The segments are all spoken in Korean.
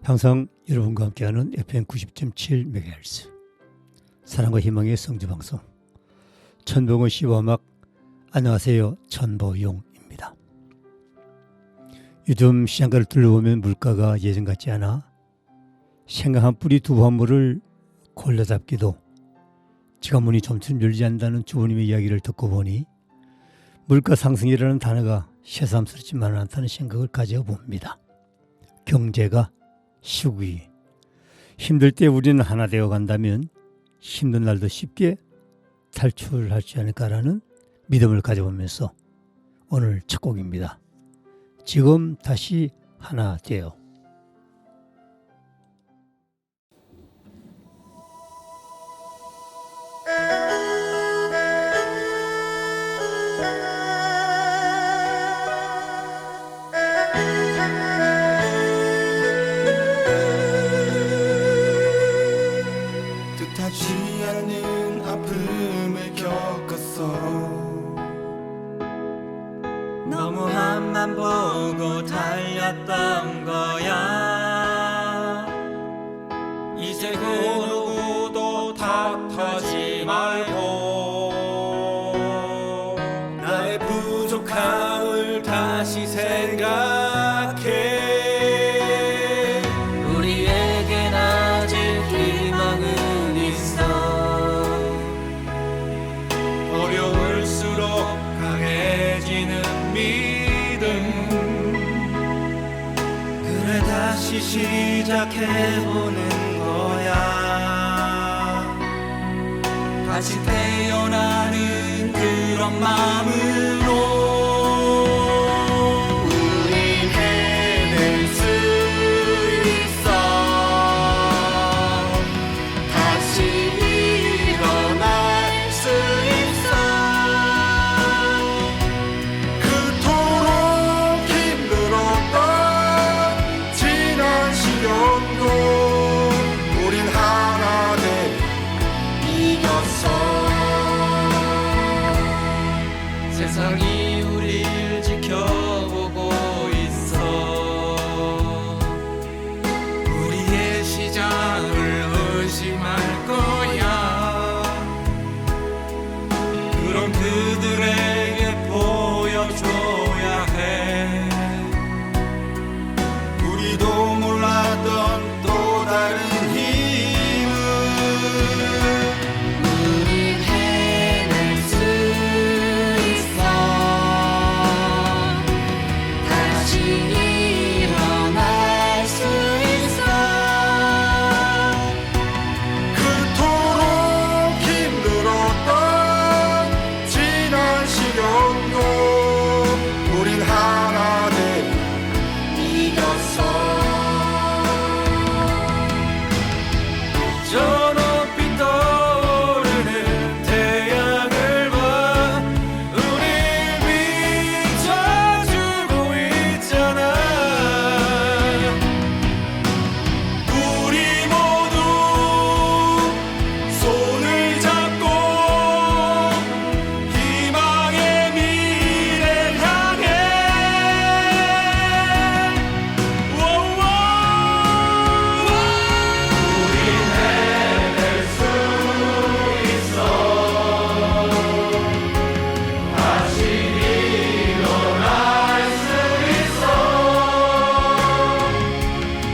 항상 여러분과 함께하는 FM 90.7MHz 사랑과 희망의 성지방송 천봉호 씨와 음악. 안녕하세요, 천보용입니다. 요즘 시장가를 둘러보면 물가가 예전 같지 않아 생강한 뿌리 두 화물을 골라잡기도 지갑문이 점점 열리지 않는다는 주부님의 이야기를 듣고 보니 물가 상승이라는 단어가 새삼스럽지만은 않다는 생각을 가져봅니다. 경제가 시국이 힘들 때 우리는 하나 되어 간다면 힘든 날도 쉽게 탈출할 수 있지 않을까라는 믿음을 가져보면서 오늘 첫 곡입니다. 지금 다시 하나 되어. 뜻하지 않는 아픔을 겪었어. 너무 앞만 보고 달렸던 거야. 이제 그 누구도 탓하지 말고 나의 부족함을 다시 생각해. 우리에겐 아직 희망은 있어. 어려울수록 강해지는 믿음. 그래 다시 시작해보는 거야. 다시 태어나는 그런 마음으로 우린 해낼 수 있어. 다시 일어날 수 있어. 그토록 힘들었던 지난 시련도 우린 하나 돼 이겼어. 세상이 우릴 지켜보고 있어. 우리의 시작을 의심할 거야. 그럼 그들에게 보여줘야 해. 우리도 몰랐던 또 다른 힘을. 우린 해낼 수 있어. 다시 일어날 수 있어. 그토록 힘들었던 지난 시련도 우린 하나 돼 이겼어. 저 높이 떠오르는 태양을 봐. 우릴 비춰주고 있잖아. 우리 모두 손을 잡고 희망의 미래를 향해. 우린 해낼 수 있어. 다시 일어날 수 있어.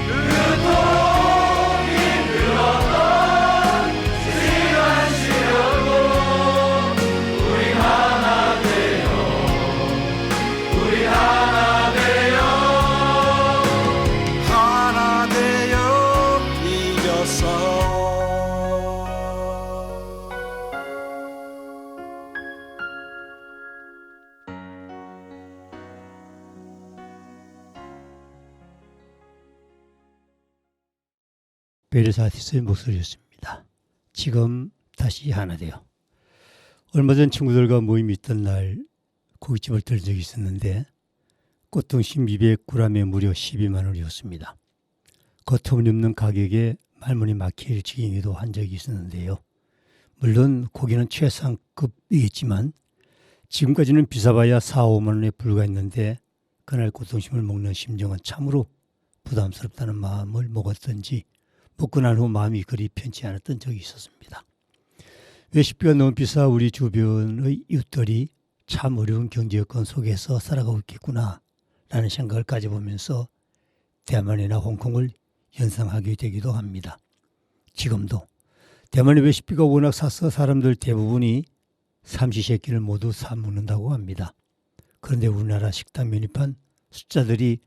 그토록 힘들었던 지난 시련도 우리 하나 되어. 우리 하나 되어. 하나 되어 이겼어. 베리스 아티스트의 목소리였습니다. 지금 다시 하나 되어. 얼마 전 친구들과 모임이 있던 날 고깃집을 들은 적이 있었는데 꽃등심 200g에 무려 12만 원이었습니다. 겉터무니없는 가격에 말문이 막힐 지경이기도 한 적이 있었는데요. 물론 고기는 최상급이겠지만 지금까지는 비싸봐야 4, 5만 원에 불과했는데 그날 꽃등심을 먹는 심정은 참으로 부담스럽다는 마음을 먹었던지 먹고 난 후 마음이 그리 편치 않았던 적이 있었습니다. 외식비가 너무 비싸 우리 주변의 이웃들이 참 어려운 경제 여건 속에서 살아가고 있겠구나 라는 생각을 가져보면서 대만이나 홍콩을 연상하게 되기도 합니다. 지금도 대만의 외식비가 워낙 싸서 사람들 대부분이 삼시세끼를 모두 사 먹는다고 합니다. 그런데 우리나라 식당 메뉴판 숫자들이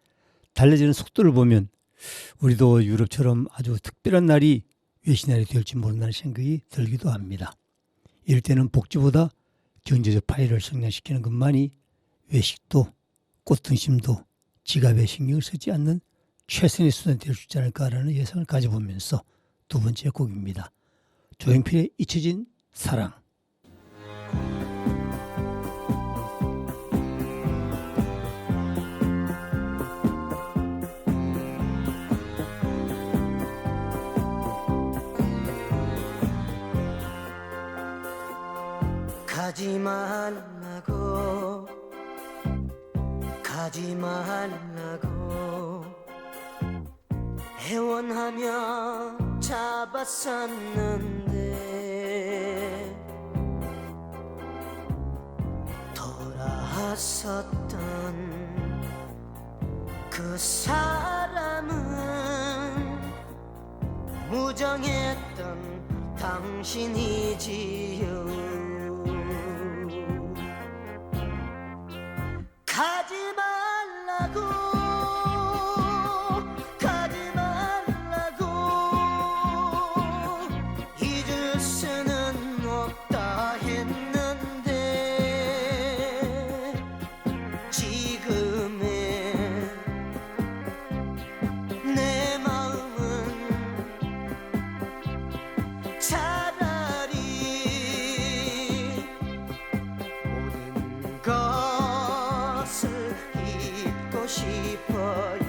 달라지는 속도를 보면 우리도 유럽처럼 아주 특별한 날이 외식날이 될지 모른다는 생각이 들기도 합니다. 이럴 때는 복지보다 경제적 파이를 성장시키는 것만이 외식도 꽃등심도 지갑에 신경을 쓰지 않는 최선의 수단이 될 수 있지 않을까라는 예상을 가져보면서 두 번째 곡입니다. 조용필의 잊혀진 사랑. 가지 말라고 가지 말라고 애원하며 잡았었는데 돌아섰던 그 사람은 무정했던 당신이지요. 가지 말라고 가지 말라고 잊을 수는 없다 했는데 지금의 내 마음은 차라리 모든 것을 잊고 싶어요.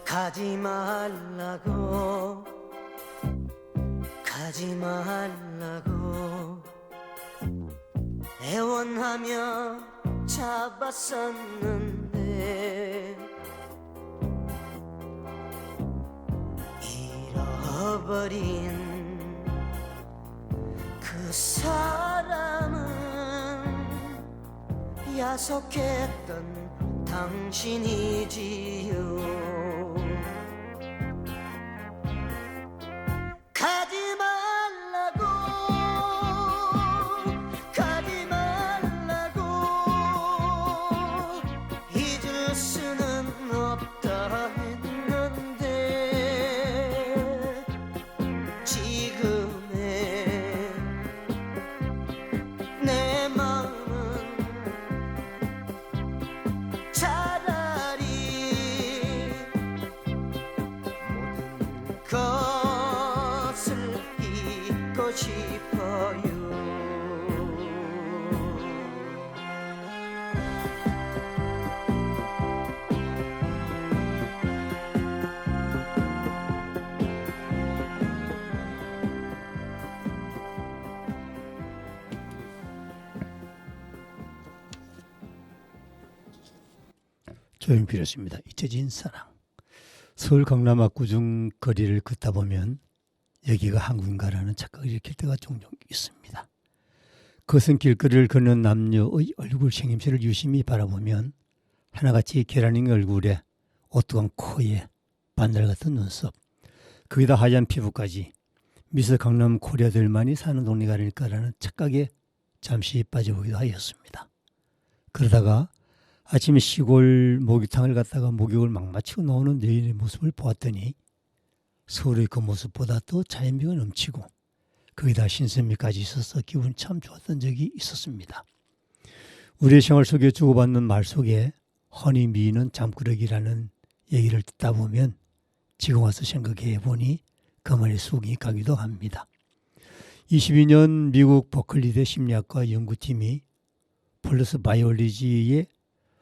가지 말라고 가지 말라고 애원하며 잡았었는데 잃어버린 그 사람은 야속했던 당신이지요. 가지 말라고 가지 말라고 잊을 수는 없다 했는데 지금의 내 마음은 차라리 모든 것을 잊고 싶어요. 조용필이었습니다. 잊혀진 사랑. 서울 강남 압구중 거리를 걷다 보면 여기가 한국인가라는 착각을 일으킬 때가 종종 있습니다. 거센 길거리를 걷는 남녀의 얼굴 생김새를 유심히 바라보면 하나같이 계란인 얼굴에 오뚜간 코에 반달 같은 눈썹, 거기다 하얀 피부까지 미서 강남 코리아들만이 사는 동네가 아닐까라는 착각에 잠시 빠져보기도 하였습니다. 그러다가 아침에 시골 목욕탕을 갔다가 목욕을 막 마치고 나오는 여인의 모습을 보았더니 서울의 그 모습보다 더 자연미가 넘치고 거기다 신선미까지 있어서 기분이 참 좋았던 적이 있었습니다. 우리의 생활 속에 주고받는 말 속에 허니 미는 잠꾸러기라는 얘기를 듣다 보면 지금 와서 생각해 보니 그 말에 속이 가기도 합니다. 22년 미국 버클리대 심리학과 연구팀이 폴러스 바이올리지의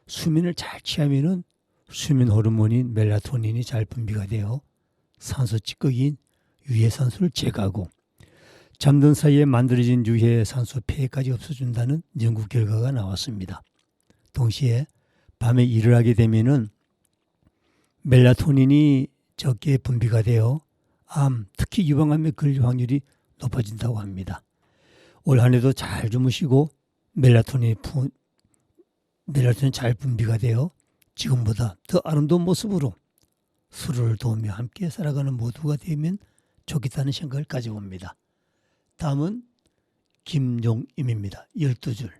수면을 잘 취하면은 수면 호르몬인 멜라토닌이 잘 분비가 되어 산소 찌꺼기인 유해산소를 제거하고 잠든 사이에 만들어진 유해산소 폐해까지 없어준다는 연구 결과가 나왔습니다. 동시에 밤에 일을 하게 되면은 멜라토닌이 적게 분비가 되어 암, 특히 유방암에 걸릴 확률이 높아진다고 합니다. 올 한 해도 잘 주무시고 멜라토닌 잘 분비가 되어 지금보다 더 아름다운 모습으로 서로를 도우며 함께 살아가는 모두가 되면 좋겠다는 생각을 가져봅니다. 다음은 김용임입니다. 12줄.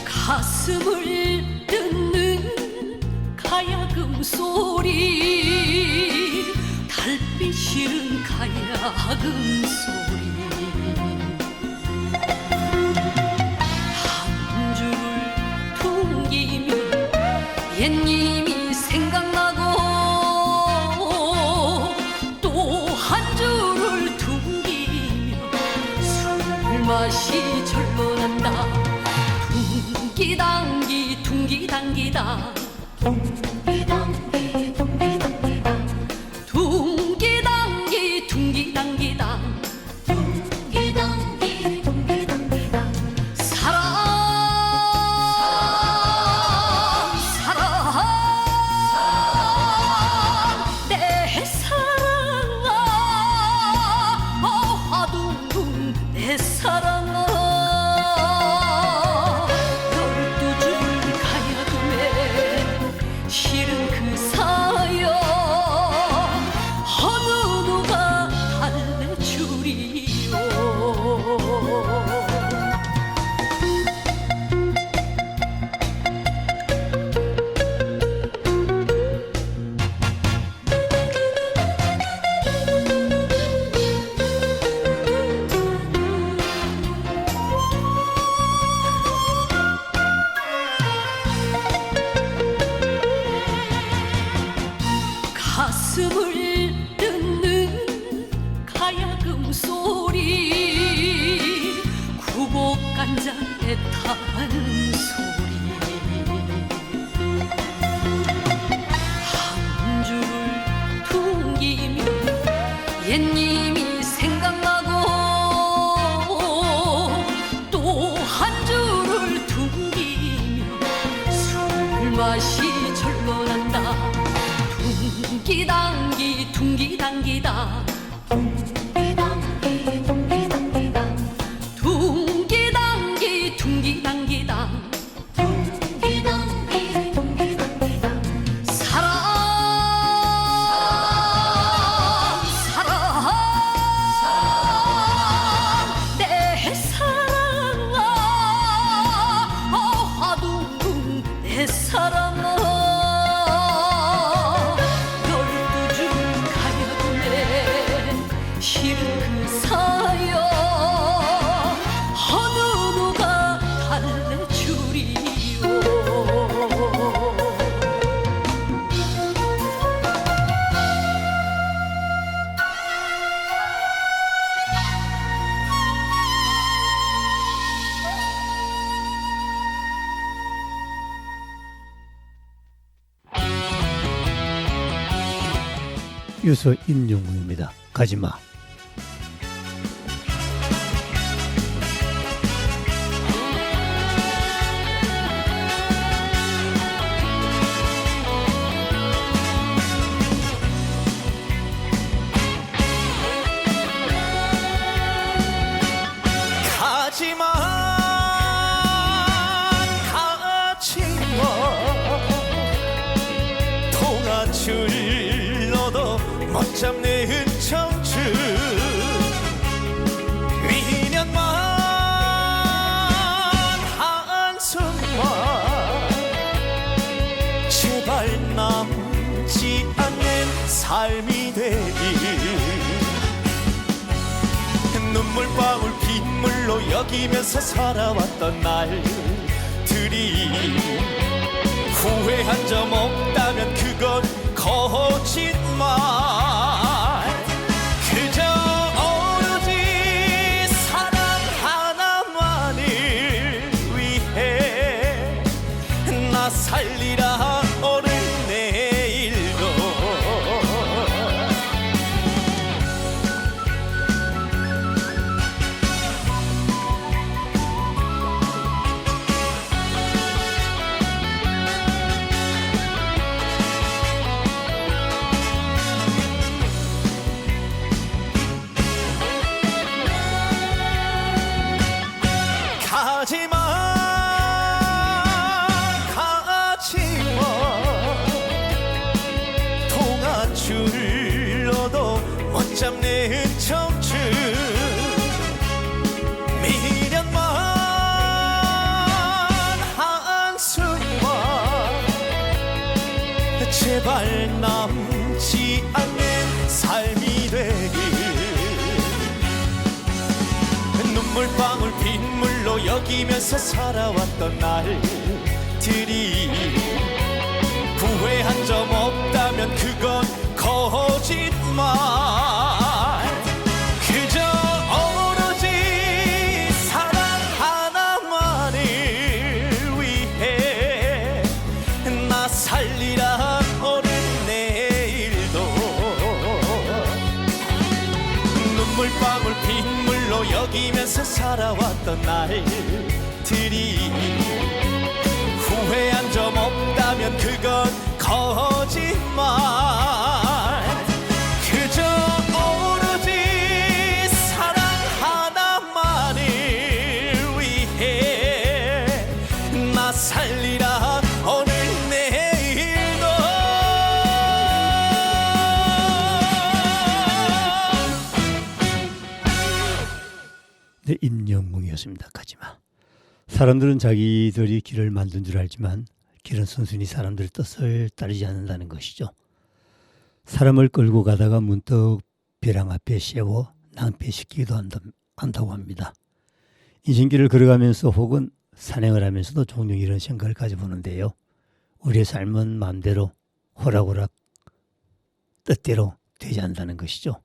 가슴을 뜯는 가야금 소리 달빛 실은 가야금 소리 한 줄을 퉁기면 옛님이 생각나고 또 한 줄을 퉁기면 술 맛이 절로 난다. 둥기당기 둥기당기당 둥기당기 둥기당기당 둥기당기 둥기당기당 둥기당기 둥기당기당 사랑 사랑 내 사랑아 화둥둥 내 사랑아 실은 그 사연 어느 누가 달래주리요. 가슴을 뜯는 가야금 소리 구곡간장에 타는 소리 한 줄을 퉁기면 옛님이 생각나고 또 한 줄을 퉁기면 술 맛이 절로 난다. 둥기당기 둥기당기당 둥기당기 둥기당기당 둥기당기 둥기당기당 둥기당기 둥기당기당 사랑 사랑 내 사랑아 화둥둥 내 사랑아 실은 그 사연 어느 누가 달래주리요. 유서 임영웅입니다. 가지마. 가지마 가지마 동아줄 너도 못 잡는 청춘 삶이 되기 눈물방울 빗물로 여기면서 살아왔던 날들이 후회한 점 없다면 그건 거짓말 그저 오로지 사랑 하나만을 위해 나 살리라 오늘 내일도 가지마 가지마 동아줄로도 못 잡는 청춘 미련만 한숨만 제발 남지 않는 삶이 되길 눈물방울 빗물로 여기면서 살아왔던 날들이 후회한 점 없다면 그건 거짓말 그저 오로지 사랑 하나만을 위해 나 살리라 오늘 내일도 눈물방울 빗물로 여기면서 살아왔던 날들이 후회한 점 없다면 그건 거짓말 그저 오로지 사랑 하나만을 위해 나 살리라 오늘 내일도 네, 임영웅이었습니다. 가지마. 사람들은 자기들이 길을 만든 줄 알지만 길은 순순히 사람들의 뜻을 따르지 않는다는 것이죠. 사람을 끌고 가다가 문득 벼랑 앞에 세워 낭패시키기도 한다고 합니다. 인생길을 걸어가면서 혹은 산행을 하면서도 종종 이런 생각을 가져보는데요. 우리의 삶은 마음대로 호락호락 뜻대로 되지 않는다는 것이죠.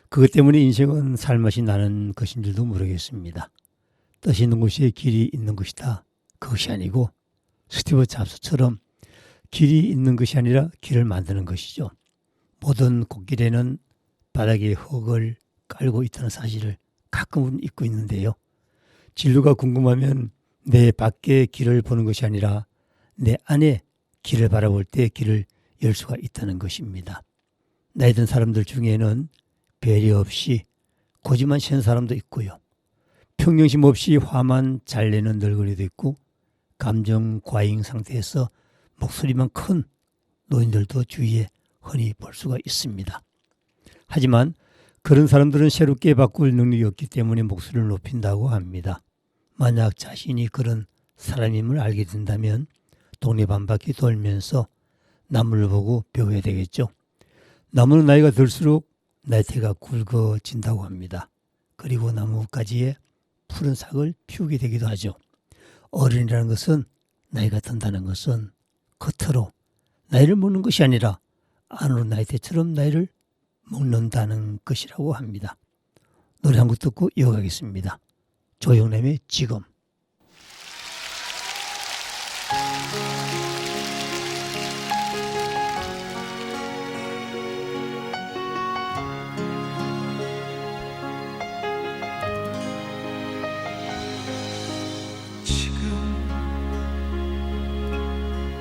그것 때문에 인생은 살맛이 나는 것인 줄도 모르겠습니다. 뜻이 있는 곳에 길이 있는 것이다. 그것이 아니고 스티브 잡스처럼 길이 있는 것이 아니라 길을 만드는 것이죠. 모든 꽃길에는 바닥에 흙을 깔고 있다는 사실을 가끔은 잊고 있는데요. 진로가 궁금하면 내 밖의 길을 보는 것이 아니라 내 안에 길을 바라볼 때 길을 열 수가 있다는 것입니다. 나이 든 사람들 중에는 배려 없이 고집만 세는 사람도 있고요. 평정심 없이 화만 잘 내는 늙은이도 있고 감정 과잉 상태에서 목소리만 큰 노인들도 주위에 흔히 볼 수가 있습니다. 하지만 그런 사람들은 새롭게 바꿀 능력이 없기 때문에 목소리를 높인다고 합니다. 만약 자신이 그런 사람임을 알게 된다면 동네 반바퀴 돌면서 나무를 보고 배워야 되겠죠. 나무는 나이가 들수록 나이테가 굵어진다고 합니다. 그리고 나뭇가지에 푸른 싹을 피우게 되기도 하죠. 어른이라는 것은 나이가 든다는 것은 겉으로 나이를 먹는 것이 아니라 안으로 나이테처럼 나이를 먹는다는 것이라고 합니다. 노래 한 곡 듣고 이어가겠습니다. 조영남의 지금.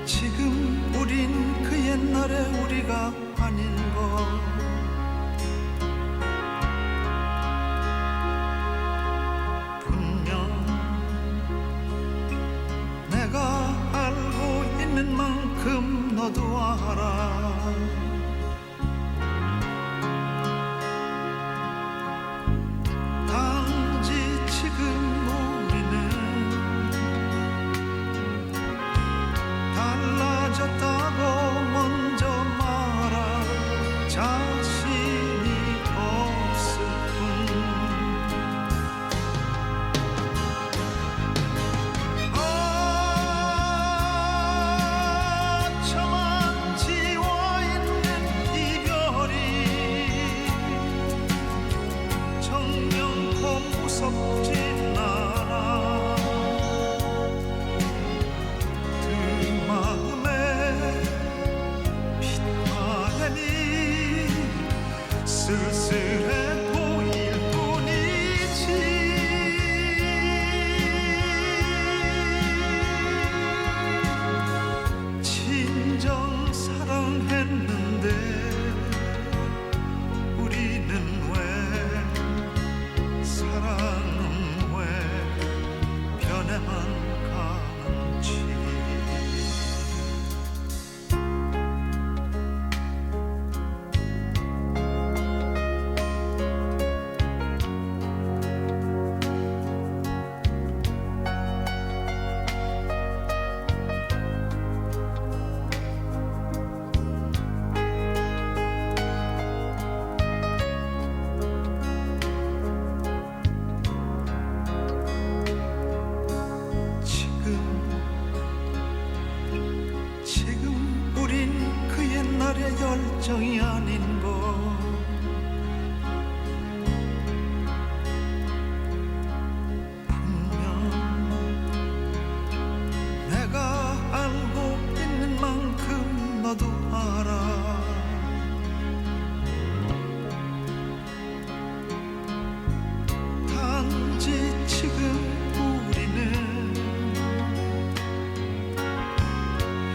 지금 우린 그 옛날의 우리가 아닌 것 분명 내가 알고 있는 만큼 너도 알아. 단지 지금 우리는 달라졌다고 먼저 말하자. 열정이 아닌 것 분명 내가 알고 있는 만큼 너도 알아 단지 지금 우리는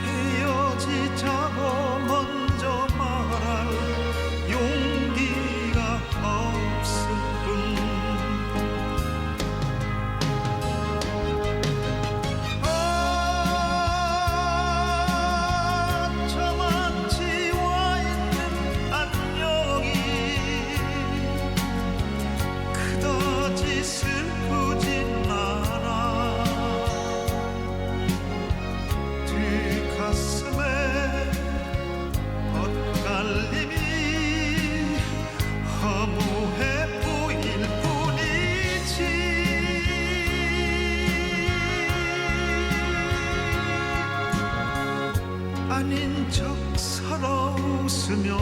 헤어지자고 먼저 말할 용기가 없을 뿐 저만 지워있는 안녕이 그다지 슬프진 않아 뒷가슴에 엇갈림이 허무해 보일 뿐이지 아닌 척 서러 웃으며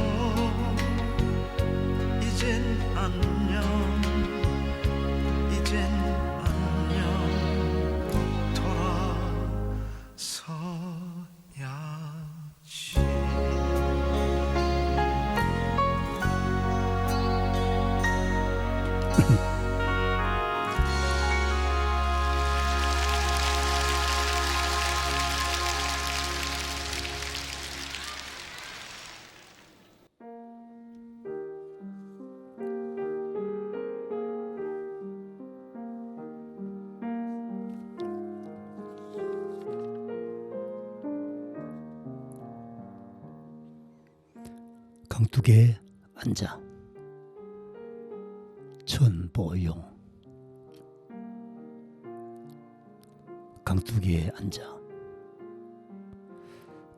이젠 안녕 이젠 안녕 돌아서야지 강둑에 앉아. 천보용. 강둑에 앉아.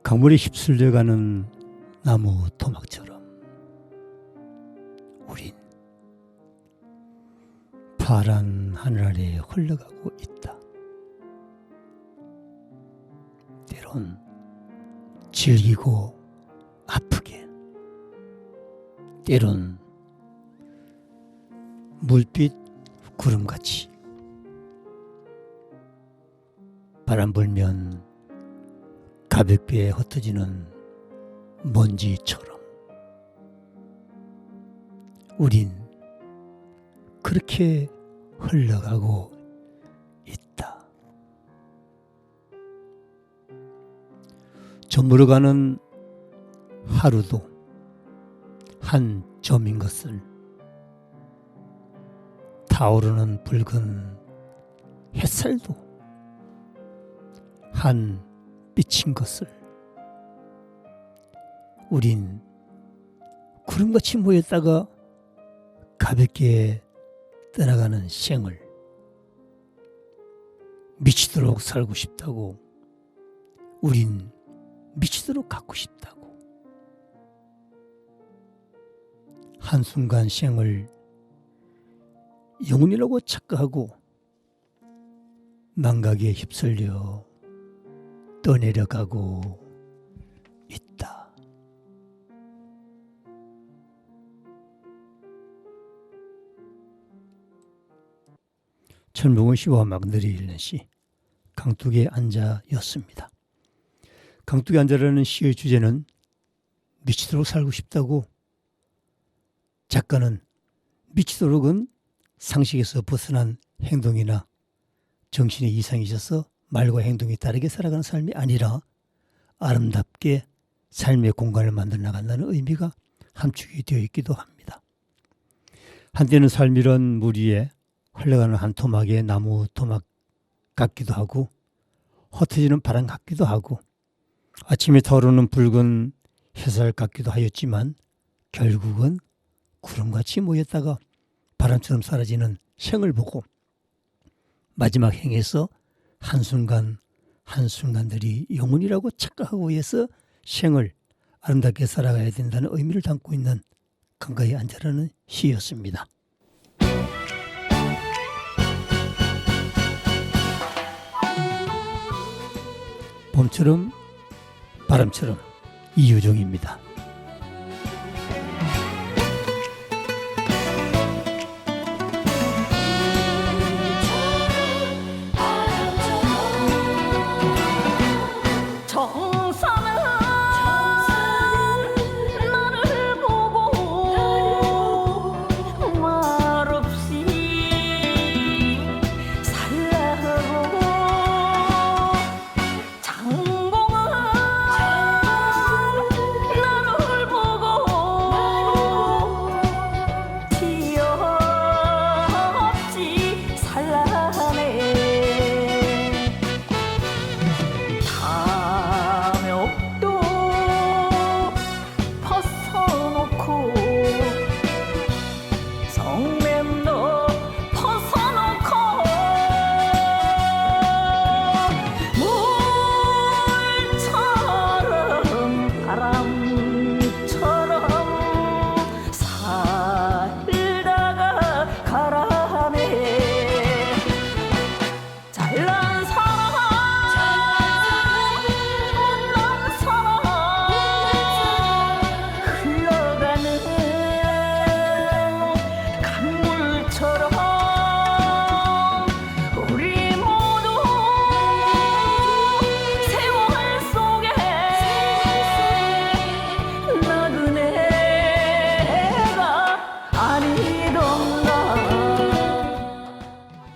강물에 휩쓸려가는 나무 토막처럼 우린 파란 하늘 아래 흘러가고 있다. 때론 질기고 아프게, 때론 물빛 구름같이, 바람 불면 가볍게 흩어지는 먼지처럼 우린 그렇게 흘러가고 있다. 저물어가는 하루도 한 점인 것을, 타오르는 붉은 햇살도 한 빛인 것을 우린 구름같이 모였다가 가볍게 떠나가는 생을 미치도록 살고 싶다고, 우린 미치도록 갖고 싶다고, 한순간 생을 영혼이라고 착각하고 망각에 휩쓸려 떠내려가고 있다. 천봉은 시와 막늘이 읽는 시 강둑에 앉아였습니다. 강둑에 앉아라는 시의 주제는 미치도록 살고 싶다고, 작가는 미치도록은 상식에서 벗어난 행동이나 정신의 이상이 있어서 말과 행동이 다르게 살아가는 삶이 아니라 아름답게 삶의 공간을 만들어 나간다는 의미가 함축이 되어 있기도 합니다. 한때는 삶이란 물 위에 흘러가는 한 토막의 나무 토막 같기도 하고, 흩어지는 바람 같기도 하고, 아침에 타오르는 붉은 햇살 같기도 하였지만 결국은 구름같이 모였다가 바람처럼 사라지는 생을 보고 마지막 행에서 한순간 한순간들이 영혼이라고 착각하고 해서 생을 아름답게 살아가야 된다는 의미를 담고 있는 강가에 앉아라는 시였습니다. 봄처럼 바람처럼 이유종입니다.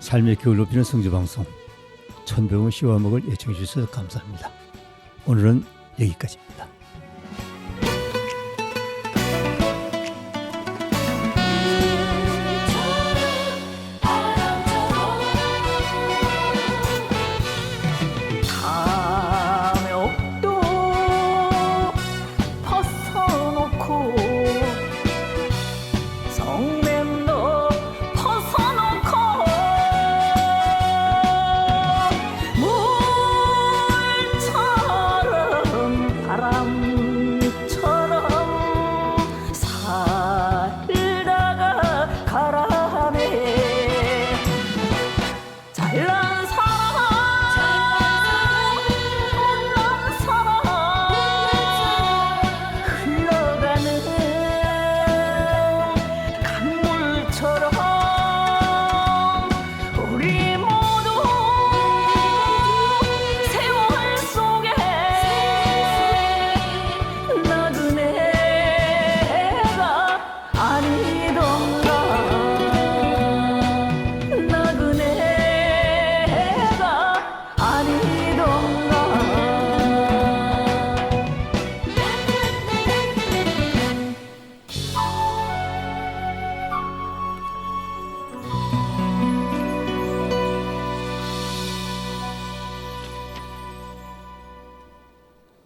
삶의 기을 높이는 성주방송 천병훈 씨와 먹을 애청해 주셔서 감사합니다. 오늘은 여기까지입니다.